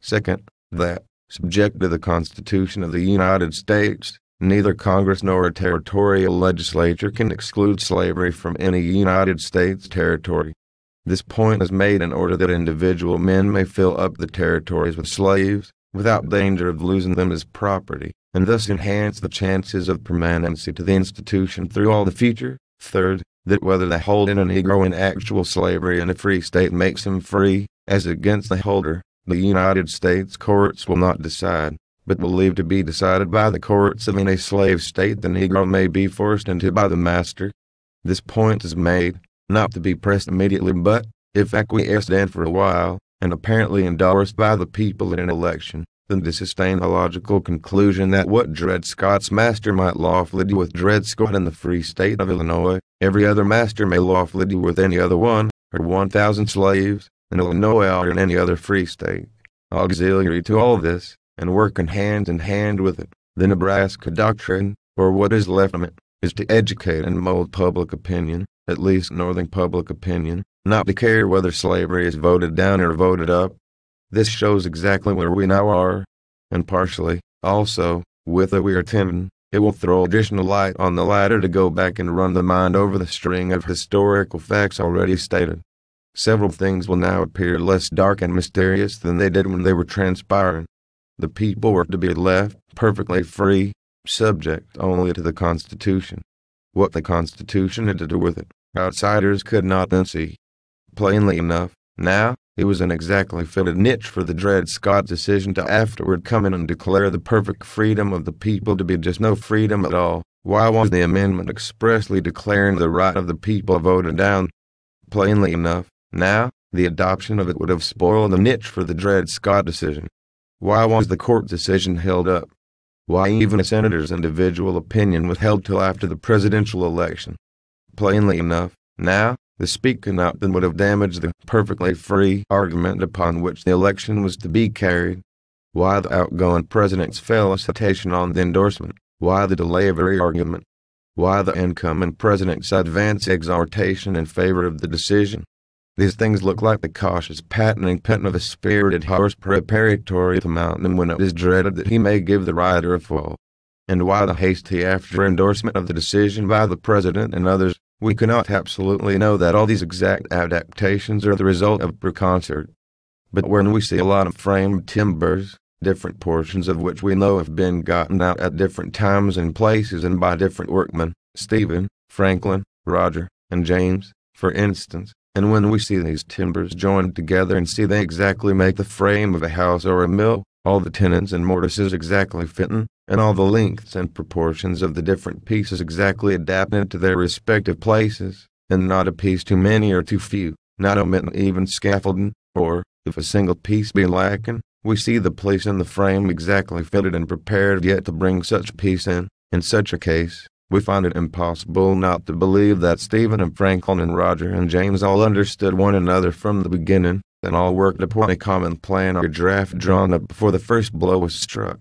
Second, that, subject to the Constitution of the United States, neither Congress nor a territorial legislature can exclude slavery from any United States territory. This point is made in order that individual men may fill up the territories with slaves, without danger of losing them as property, and thus enhance the chances of permanency to the institution through all the future. Third, that whether the holding a Negro in actual slavery in a free state makes him free, as against the holder, the United States courts will not decide, but will leave to be decided by the courts of any slave state the Negro may be forced into by the master. This point is made, not to be pressed immediately but, if acquiesced in for a while, and apparently endorsed by the people in an election, then to sustain a logical conclusion that what Dred Scott's master might lawfully do with Dred Scott in the free state of Illinois, every other master may lawfully do with any other one, or 1,000 slaves, in Illinois or in any other free state. Auxiliary to all this, and working hand in hand with it, the Nebraska doctrine, or what is left of it, is to educate and mold public opinion, at least Northern public opinion, not to care whether slavery is voted down or voted up. This shows exactly where we now are, and partially, also, with it we are tending, it will throw additional light on the latter to go back and run the mind over the string of historical facts already stated. Several things will now appear less dark and mysterious than they did when they were transpiring. The people were to be left perfectly free, subject only to the Constitution. What the Constitution had to do with it, outsiders could not then see. Plainly enough, now, it was an exactly fitted niche for the Dred Scott decision to afterward come in and declare the perfect freedom of the people to be just no freedom at all. Why was the amendment expressly declaring the right of the people voted down? Plainly enough, now, the adoption of it would have spoiled the niche for the Dred Scott decision. Why was the court decision held up? Why even a senator's individual opinion was held till after the presidential election? Plainly enough, now, the speaking out then would have damaged the perfectly free argument upon which the election was to be carried. Why the outgoing president's felicitation on the endorsement? Why the delay of every argument? Why the incoming president's advance exhortation in favor of the decision? These things look like the cautious patenting pen of a spirited horse preparatory to mounting him when it is dreaded that he may give the rider a fall. And why the hasty after endorsement of the decision by the president and others? We cannot absolutely know that all these exact adaptations are the result of preconcert. But when we see a lot of framed timbers, different portions of which we know have been gotten out at different times and places and by different workmen, Stephen, Franklin, Roger, and James, for instance, and when we see these timbers joined together and see they exactly make the frame of a house or a mill, all the tenons and mortises exactly fitting, and all the lengths and proportions of the different pieces exactly adapted to their respective places, and not a piece too many or too few, not omitting even scaffolding, or, if a single piece be lacking, we see the place in the frame exactly fitted and prepared yet to bring such piece in. In such a case, we find it impossible not to believe that Stephen and Franklin and Roger and James all understood one another from the beginning, and all worked upon a common plan or draft drawn up before the first blow was struck.